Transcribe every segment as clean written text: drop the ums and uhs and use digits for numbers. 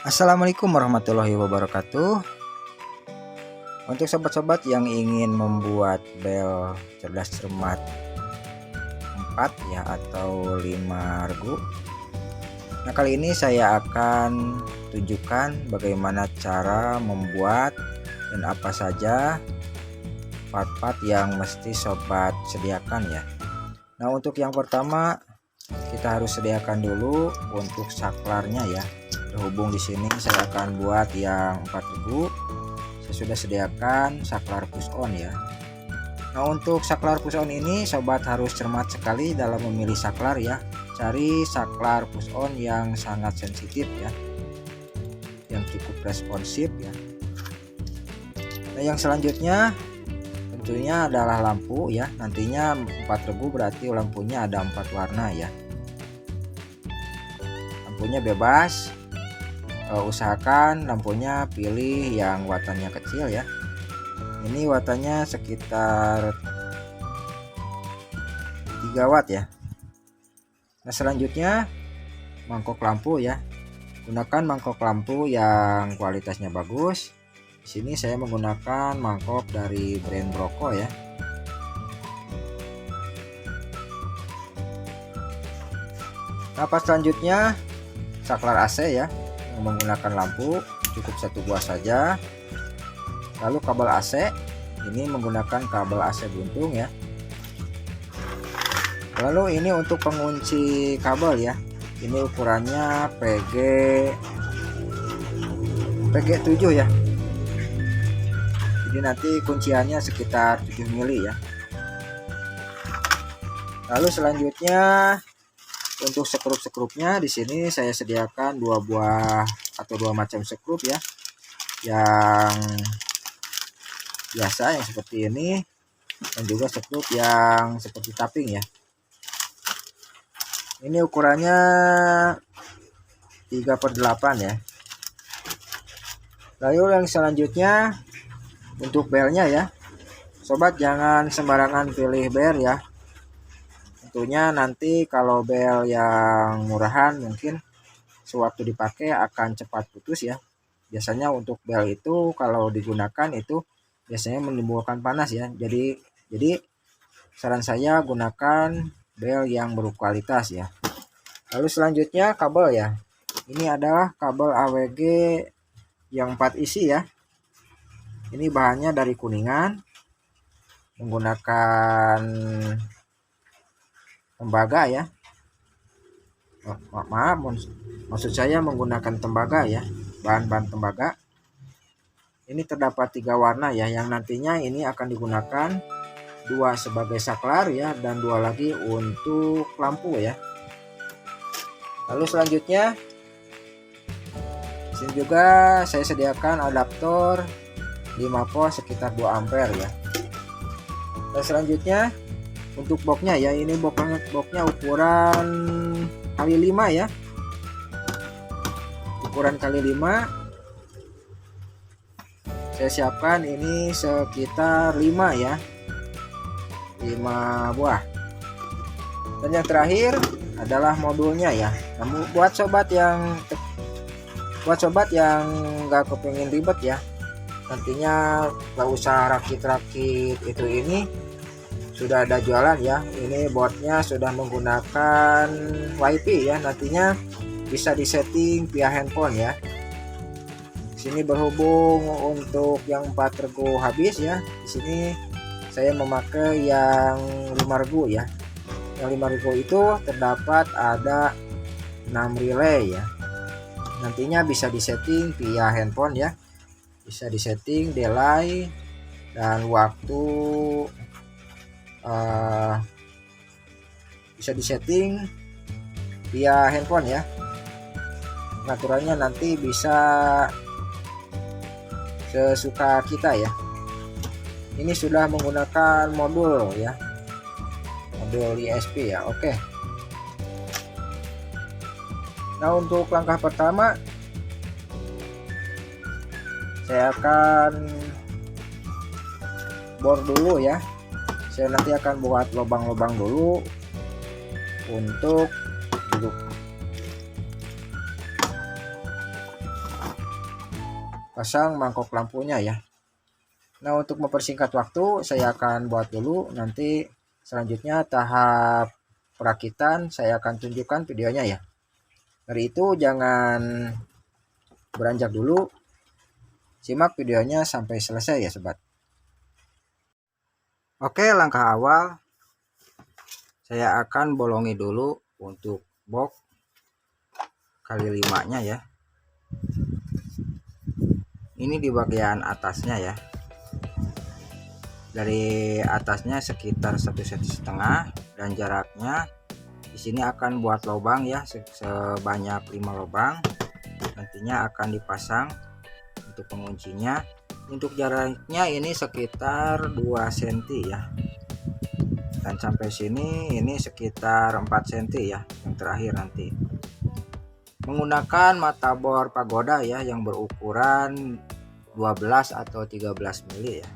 Assalamualaikum warahmatullahi wabarakatuh. Untuk sobat-sobat yang ingin membuat bel cerdas cermat 4 ya atau 5 regu. Nah, kali ini saya akan tunjukkan bagaimana cara membuat dan apa saja part-part yang mesti sobat sediakan ya. Nah, untuk yang pertama kita harus sediakan dulu untuk saklarnya ya. Terhubung di sini saya akan buat yang 4 regu. Saya sudah sediakan saklar push on ya. Nah, untuk saklar push on ini sobat harus cermat sekali dalam memilih saklar ya. Cari saklar push on yang sangat sensitif ya, yang cukup responsif ya. Nah, yang selanjutnya tentunya adalah lampu ya. Nantinya 4 regu berarti lampunya ada 4 warna ya. Lampunya bebas. Usahakan lampunya pilih yang wattanya kecil ya. Ini wattanya sekitar 3 watt ya. Nah, selanjutnya mangkok lampu ya. Gunakan mangkok lampu yang kualitasnya bagus. Di sini saya menggunakan mangkok dari brand Broco ya. Nah, selanjutnya saklar AC ya. Menggunakan lampu cukup 1 buah saja. Lalu kabel AC ini menggunakan kabel AC buntung ya. Lalu ini untuk pengunci kabel ya. Ini ukurannya PG7 ya. Jadi nanti kunciannya sekitar 7 mili ya. Lalu selanjutnya untuk sekrup-sekrupnya di sini saya sediakan 2 buah atau 2 macam sekrup ya. Yang biasa yang seperti ini dan juga sekrup yang seperti tapping ya. Ini ukurannya 3/8 ya. Lalu yang selanjutnya untuk belnya ya. Sobat jangan sembarangan pilih bel ya. Tentunya nanti kalau bel yang murahan mungkin sewaktu dipakai akan cepat putus ya. Biasanya untuk bel itu kalau digunakan itu biasanya menimbulkan panas ya. Jadi saran saya gunakan bel yang berkualitas ya. Lalu selanjutnya kabel ya. Ini adalah kabel AWG yang 4 isi ya. Ini bahannya dari Kuningan, menggunakan tembaga ya. Maaf, maksud saya menggunakan tembaga ya, bahan-bahan tembaga. Ini terdapat 3 warna ya, yang nantinya ini akan digunakan 2 sebagai saklar ya, dan 2 lagi untuk lampu ya. Lalu selanjutnya sini juga saya sediakan adaptor 5 volt sekitar 2 ampere ya. Dan selanjutnya untuk boxnya ya, ini boxnya ukuran kali 5 ya. Ukuran kali 5 saya siapkan ini sekitar 5 ya. 5 buah. Dan yang terakhir adalah modulnya ya. Namun buat sobat yang nggak kepingin ribet ya, nantinya nggak usah rakit-rakit ini sudah ada jualan ya. Ini boardnya sudah menggunakan WiFi ya, nantinya bisa disetting via handphone ya. Sini berhubung untuk yang 4 regu habis ya. Di sini saya memakai yang 5 regu ya. Yang 5 regu itu terdapat ada 6 relay ya. Nantinya bisa disetting via handphone ya. Bisa disetting delay dan waktu, bisa disetting via handphone ya. Pengaturannya nanti bisa sesuka kita ya. Ini sudah menggunakan modul ya, modul ISP ya. Oke. Nah, untuk langkah pertama saya akan bor dulu ya. Saya nanti akan buat lubang-lubang dulu untuk duduk. pasang mangkok lampunya ya. Nah, untuk mempersingkat waktu saya akan buat dulu, nanti selanjutnya tahap perakitan saya akan tunjukkan videonya ya. Dari itu jangan beranjak dulu, simak videonya sampai selesai ya sobat. Oke, langkah awal saya akan bolongi dulu untuk box kali 5-nya ya. Ini di bagian atasnya ya. Dari atasnya sekitar 1,5 cm dan jaraknya di sini akan buat lubang ya sebanyak 5 lubang. Nantinya akan dipasang untuk penguncinya. Untuk jaraknya ini sekitar 2 cm ya. Dan sampai sini ini sekitar 4 cm ya yang terakhir nanti. Menggunakan mata bor pagoda ya yang berukuran 12 atau 13 mili ya.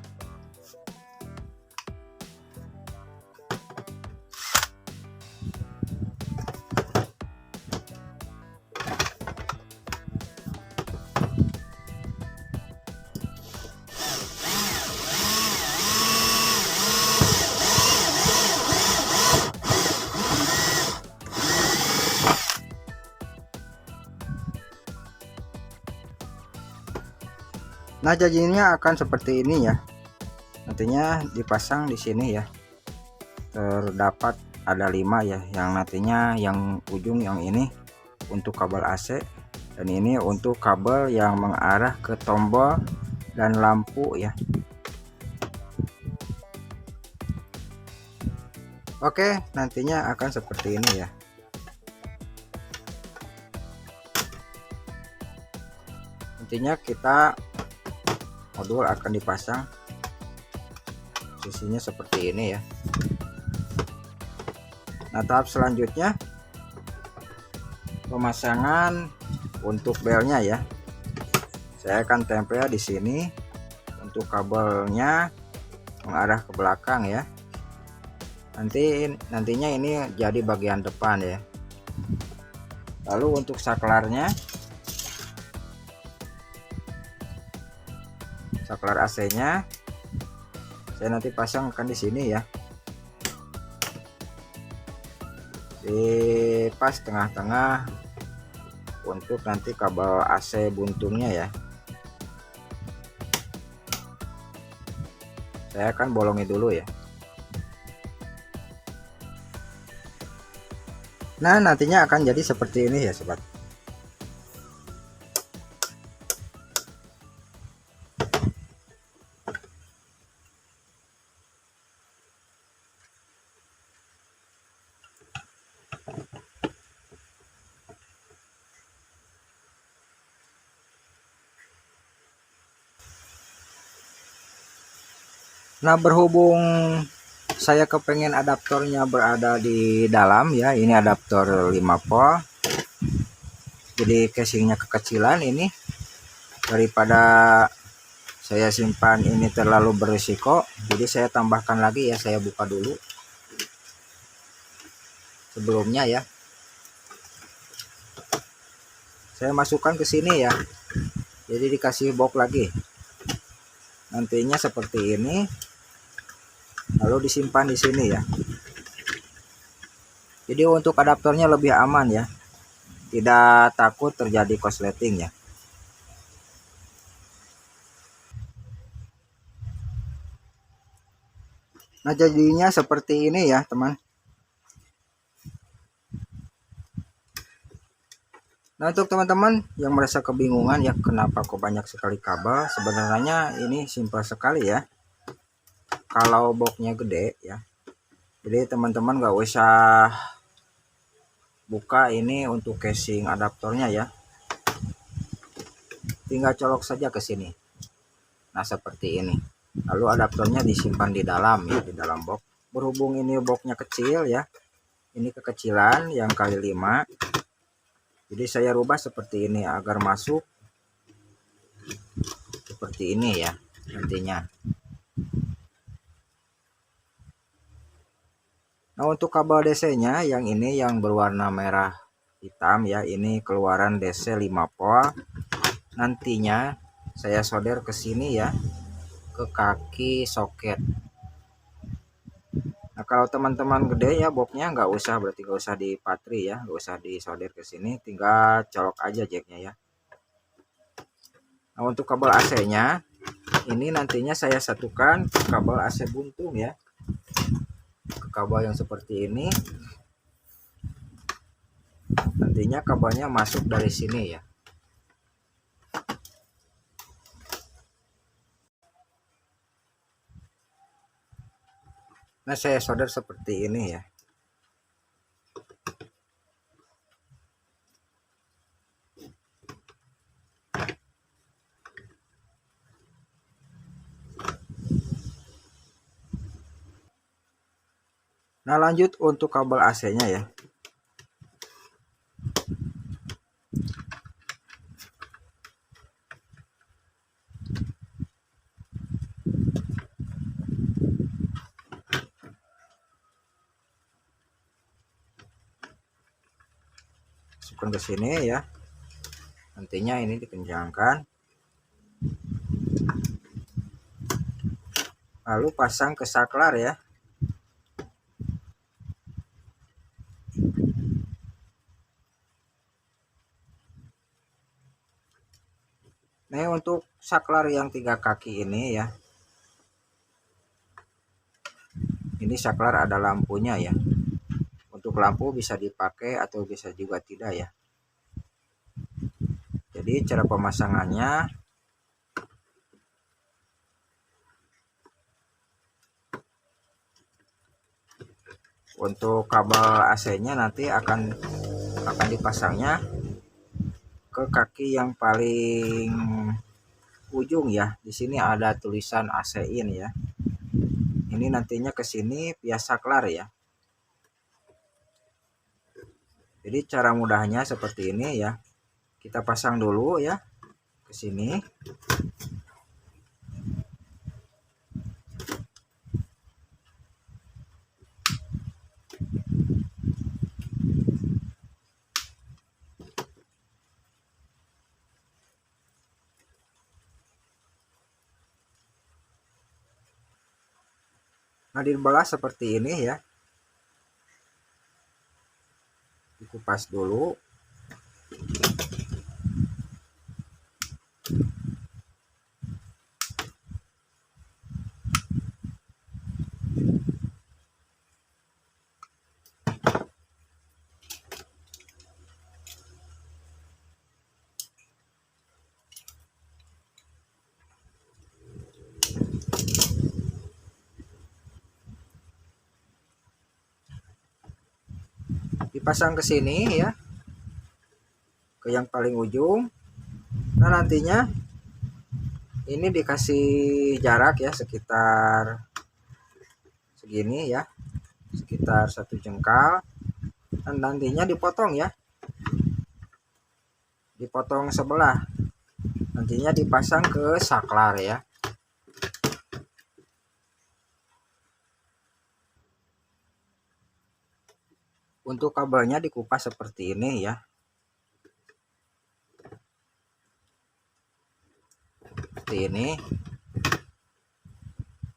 Nah, jadinya akan seperti ini ya. Nantinya dipasang di sini ya. Terdapat ada 5 ya, yang nantinya yang ujung yang ini untuk kabel AC dan ini untuk kabel yang mengarah ke tombol dan lampu ya. Oke, nantinya akan seperti ini ya. Nantinya kita modul akan dipasang posisinya seperti ini ya. Nah, tahap selanjutnya pemasangan untuk belnya ya. Saya akan tempel di sini untuk kabelnya mengarah ke belakang ya. Nantinya ini jadi bagian depan ya. Lalu untuk saklarnya, saklar AC-nya saya nanti pasangkan di sini ya, di pas tengah-tengah untuk nanti kabel AC buntungnya ya. Saya akan bolongi dulu ya. Nah, nantinya akan jadi seperti ini ya sobat. Nah, berhubung saya kepengen adaptornya berada di dalam ya, ini adaptor 5 volt, jadi casingnya kekecilan ini, daripada saya simpan ini terlalu berisiko, jadi saya tambahkan lagi ya. Saya buka dulu sebelumnya ya, saya masukkan ke sini ya, jadi dikasih box lagi, nantinya seperti ini, lalu disimpan di sini ya. Jadi untuk adaptornya lebih aman ya, tidak takut terjadi korsleting ya. Nah, jadinya seperti ini ya teman. Nah, untuk teman-teman yang merasa kebingungan ya kenapa kok banyak sekali kabel, sebenarnya ini simpel sekali ya. Kalau boxnya gede ya, jadi teman-teman gak usah buka ini untuk casing adaptornya ya, tinggal colok saja ke sini. Nah, seperti ini, lalu adaptornya disimpan di dalam ya, di dalam box. Berhubung ini boxnya kecil ya, ini kekecilan yang kali 5, jadi saya rubah seperti ini agar masuk seperti ini ya nantinya. Nah, untuk kabel DC-nya yang ini yang berwarna merah hitam ya, ini keluaran DC 5 volt. Nantinya saya solder ke sini ya, ke kaki soket. Nah kalau teman-teman gede ya boxnya nggak usah, berarti nggak usah dipatri ya, nggak usah disolder ke sini, tinggal colok aja jacknya ya. Nah untuk kabel AC-nya ini nantinya saya satukan ke kabel AC buntung ya, ke kabel yang seperti ini. Nantinya kabelnya masuk dari sini ya. Nah saya solder seperti ini ya. Nah lanjut untuk kabel AC-nya ya. Masukkan ke sini ya. Nantinya ini dikencangkan. Lalu pasang ke saklar ya. Nah untuk saklar yang 3 kaki ini ya, ini saklar ada lampunya ya. Untuk lampu bisa dipakai atau bisa juga tidak ya. Jadi cara pemasangannya, untuk kabel AC-nya nanti akan dipasangnya ke kaki yang paling ujung ya. Di sini ada tulisan AC in ya. Ini nantinya ke sini via saklar ya. Jadi cara mudahnya seperti ini ya. Kita pasang dulu ya ke sini. Nah dibelah seperti ini ya, dikupas dulu. Dipasang ke sini ya, ke yang paling ujung. Nah nantinya ini dikasih jarak ya sekitar segini ya, sekitar 1 jengkal. Dan nantinya dipotong ya, dipotong sebelah, nantinya dipasang ke saklar ya. Untuk kabelnya dikupas seperti ini ya, seperti ini.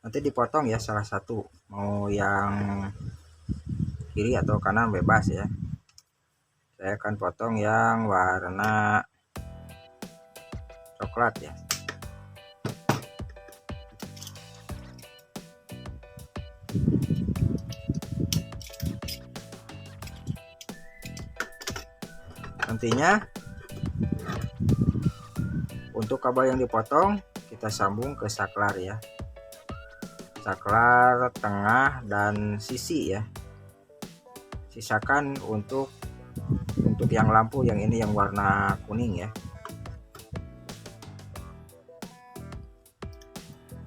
Nanti dipotong ya salah satu, mau yang kiri atau kanan bebas ya. Saya akan potong yang warna coklat ya. Nantinya untuk kabel yang dipotong kita sambung ke saklar ya, saklar tengah dan sisi ya. Sisakan untuk yang lampu yang ini yang warna kuning ya.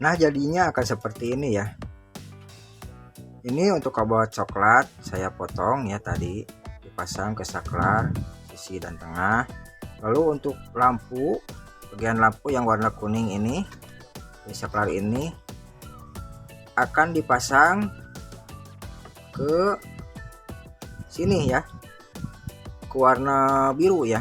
Nah jadinya akan seperti ini ya. Ini untuk kabel coklat saya potong ya, tadi dipasang ke saklar sisi dan tengah. Lalu untuk lampu, bagian lampu yang warna kuning ini di saklar ini akan dipasang ke sini ya, ke warna biru ya.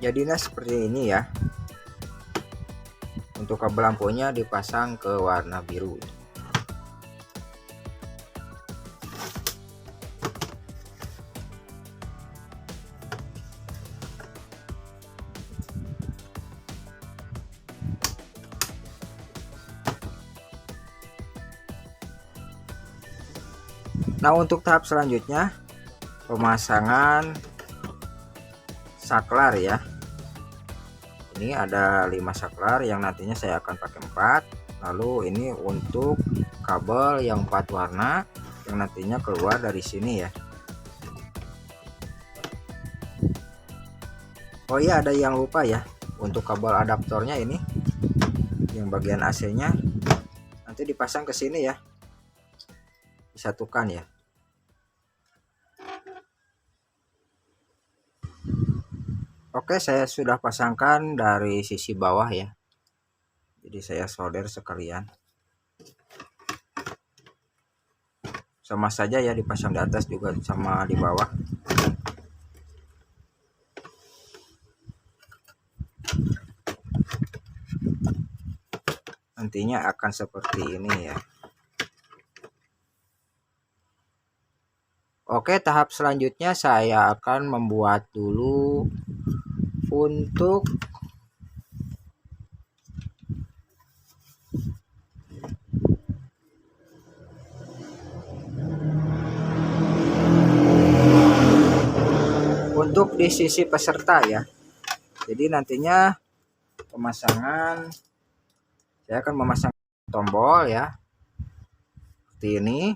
Jadinya seperti ini ya. Untuk kabel lampunya dipasang ke warna biru. Nah, untuk tahap selanjutnya pemasangan saklar ya. Ini ada 5 saklar yang nantinya saya akan pakai 4. Lalu ini untuk kabel yang 4 warna yang nantinya keluar dari sini ya. Oh iya, ada yang lupa ya. Untuk kabel adaptornya ini yang bagian AC-nya nanti dipasang ke sini ya. Disatukan ya. Oke, saya sudah pasangkan dari sisi bawah ya. Jadi saya solder sekalian. Sama saja ya, dipasang di atas juga sama di bawah. Nantinya akan seperti ini ya. Oke, tahap selanjutnya saya akan membuat dulu untuk di sisi peserta ya. Jadi nantinya pemasangan saya akan memasang tombol ya. Seperti ini.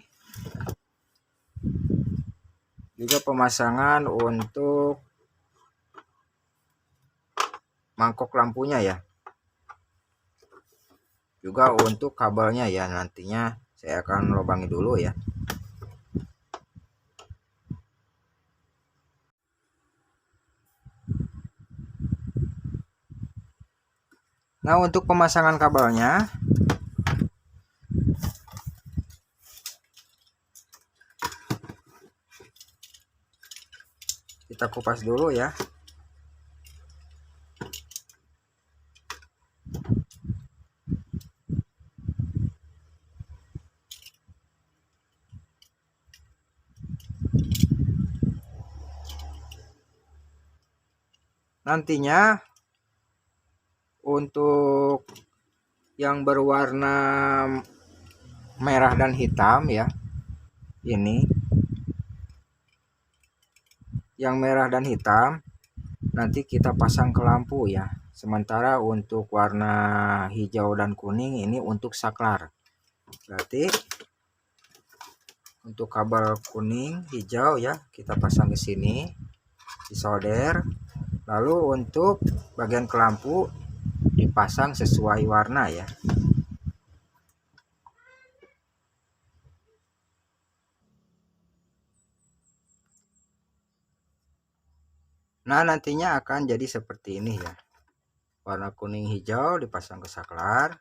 Juga pemasangan untuk mangkok lampunya ya. Juga untuk kabelnya ya, nantinya saya akan lubangi dulu ya. Nah, untuk pemasangan kabelnya kita kupas dulu ya. Nantinya untuk yang berwarna merah dan hitam ya, ini yang merah dan hitam nanti kita pasang ke lampu ya. Sementara untuk warna hijau dan kuning ini untuk saklar. Berarti untuk kabel kuning hijau ya kita pasang ke sini, disolder. Lalu untuk bagian ke lampu dipasang sesuai warna ya. Nah, nantinya akan jadi seperti ini ya. Warna kuning hijau dipasang ke saklar.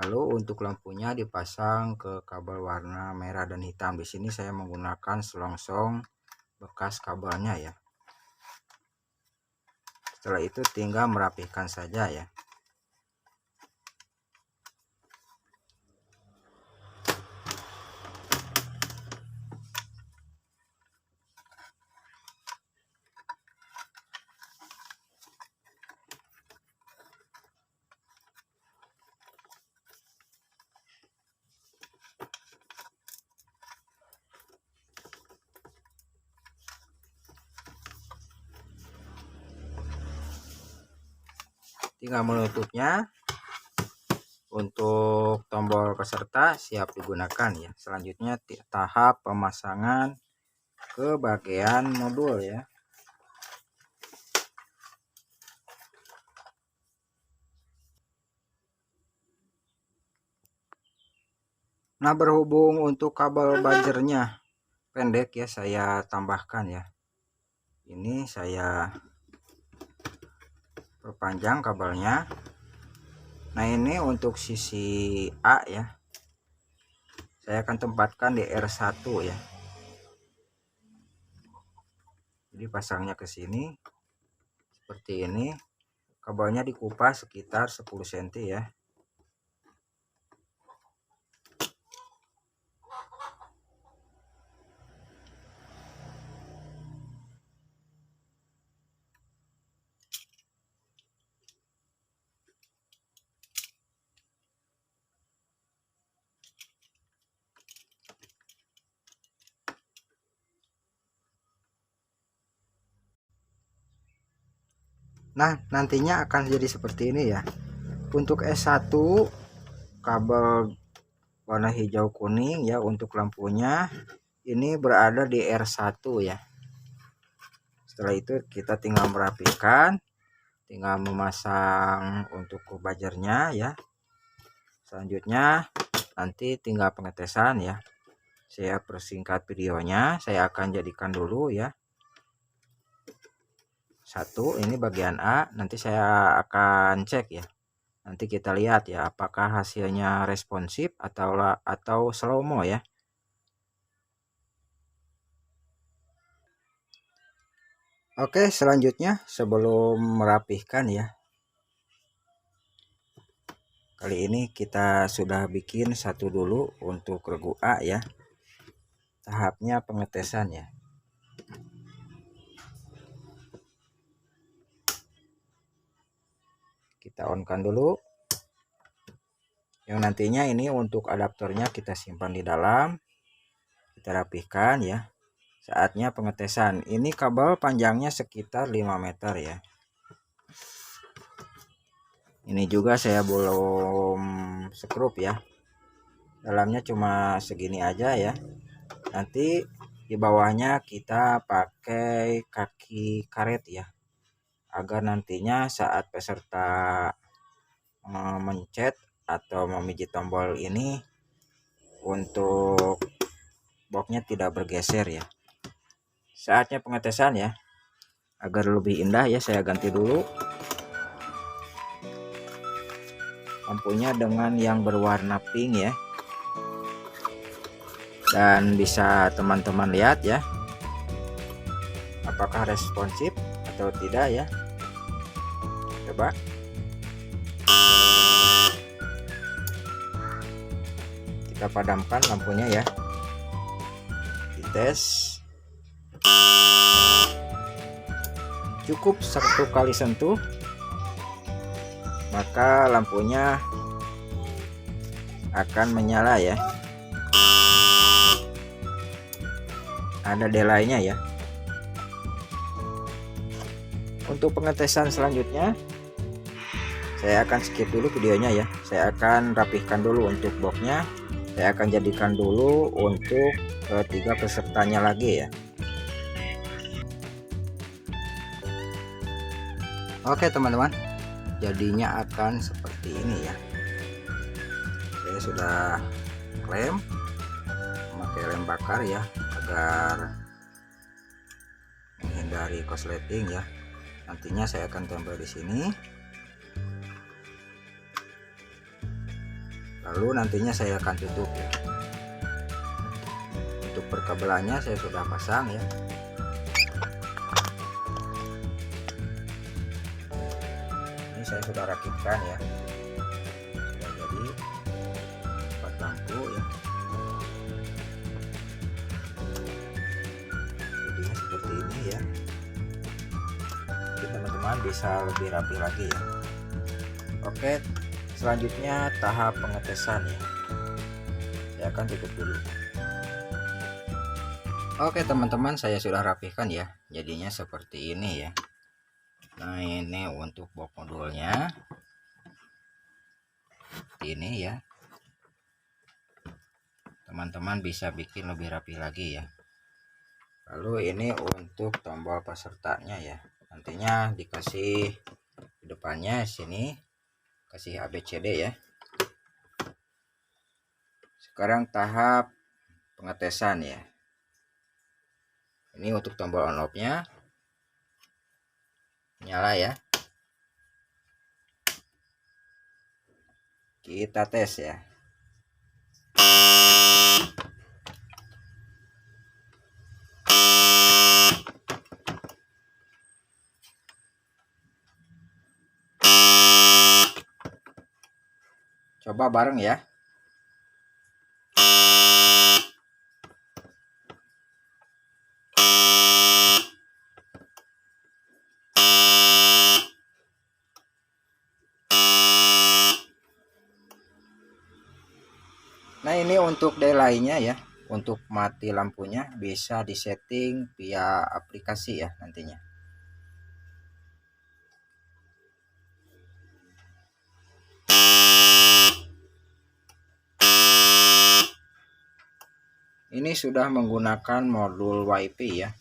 Lalu untuk lampunya dipasang ke kabel warna merah dan hitam. Di sini saya menggunakan selongsong bekas kabelnya ya. Setelah itu tinggal merapikan saja ya. Tinggal menutupnya. Untuk tombol peserta siap digunakan ya. Selanjutnya tahap pemasangan ke bagian modul ya. Nah, berhubung untuk kabel buzzer-nya pendek ya, saya tambahkan ya. Ini saya perpanjang kabelnya. Nah, ini untuk sisi A ya. Saya akan tempatkan di R1 ya. Jadi pasangnya ke sini seperti ini. Kabelnya dikupas sekitar 10 cm ya. Nah, nantinya akan jadi seperti ini ya. Untuk S1 kabel warna hijau kuning ya, untuk lampunya ini berada di R1 ya. Setelah itu kita tinggal merapikan, tinggal memasang untuk buzzer-nya ya. Selanjutnya nanti tinggal pengetesan ya. Saya persingkat videonya, saya akan jadikan dulu ya. Satu, ini bagian A, nanti saya akan cek ya. Nanti kita lihat ya apakah hasilnya responsif atau slow mo ya. Oke, selanjutnya sebelum merapihkan ya. Kali ini kita sudah bikin satu dulu untuk regu A ya. Tahapnya pengetesan ya. Kita on-kan dulu. Yang nantinya ini untuk adaptornya kita simpan di dalam. Kita rapihkan ya. Saatnya pengetesan. Ini kabel panjangnya sekitar 5 meter ya. Ini juga saya belum skrup ya. Dalamnya cuma segini aja ya. Nanti di bawahnya kita pakai kaki karet ya. Agar nantinya saat peserta mencet atau memijit tombol ini untuk boxnya tidak bergeser ya. Saatnya pengetesan ya. Agar lebih indah ya, saya ganti dulu lampunya dengan yang berwarna pink ya. Dan bisa teman-teman lihat ya apakah responsif atau tidak ya. Coba kita padamkan lampunya ya, dites. Cukup satu kali sentuh maka lampunya akan menyala ya. Ada delaynya ya. Untuk pengetesan selanjutnya saya akan skip dulu videonya ya. Saya akan rapihkan dulu untuk boxnya. Saya akan jadikan dulu untuk ketiga pesertanya lagi ya. Oke teman-teman, jadinya akan seperti ini ya. Saya sudah klem memakai lem bakar ya, agar menghindari korsleting ya. Nantinya saya akan tempel di sini. Lalu nantinya saya akan tutup ya. Untuk perkabelannya saya sudah pasang ya. Ini saya sudah rakitkan ya. Sudah jadi 4 lampu ya. Jadinya seperti ini ya. Jadi teman-teman bisa lebih rapi lagi ya. Oke, selanjutnya tahap pengetesan ya. Saya akan tutup dulu. Oke teman-teman, saya sudah rapihkan ya. Jadinya seperti ini ya. Nah, ini untuk box modulnya. Ini ya. Teman-teman bisa bikin lebih rapi lagi ya. Lalu ini untuk tombol pesertanya ya. Nantinya dikasih di depannya sini kasih ABCD ya. Sekarang tahap pengetesan ya. Ini untuk tombol on off-nya. Nyala ya. Kita tes ya. coba bareng ya. Nah, ini untuk delay-nya ya. Untuk mati lampunya bisa disetting via aplikasi ya nantinya. Ini sudah menggunakan modul WiFi ya,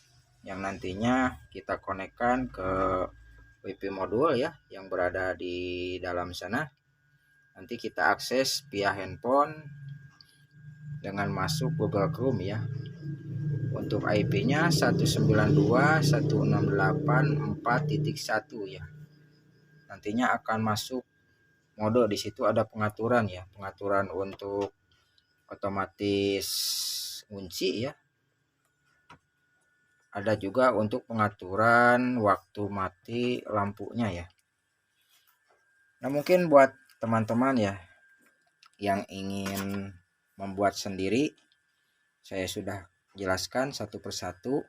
yang nantinya kita konekkan ke WiFi modul ya yang berada di dalam sana. Nanti kita akses via handphone dengan masuk Google Chrome ya. Untuk IP-nya 192.168.4.1 ya. Nantinya akan masuk mode, di situ ada pengaturan ya, pengaturan untuk otomatis kunci ya. Ada juga untuk pengaturan waktu mati lampunya ya. Nah, mungkin buat teman-teman ya yang ingin membuat sendiri, saya sudah jelaskan satu persatu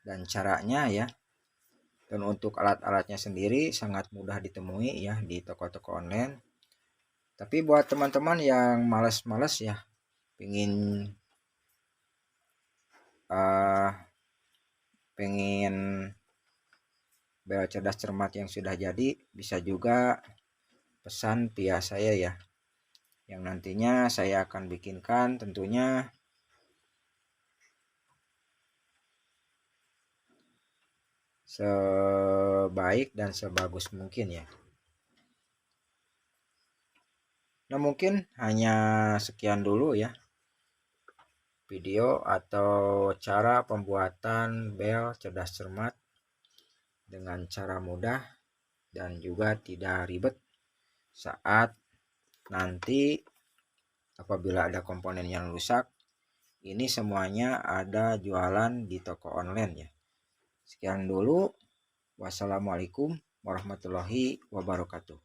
dan caranya ya. Dan untuk alat-alatnya sendiri sangat mudah ditemui ya di toko-toko online. Tapi buat teman-teman yang malas-malas ya, pengen bel cerdas cermat yang sudah jadi, bisa juga pesan via saya ya, yang nantinya saya akan bikinkan tentunya sebaik dan sebagus mungkin ya. Nah, mungkin hanya sekian dulu ya video atau cara pembuatan bel cerdas cermat dengan cara mudah dan juga tidak ribet saat nanti apabila ada komponen yang rusak. Ini semuanya ada jualan di toko online ya. Sekian dulu. Wassalamualaikum warahmatullahi wabarakatuh.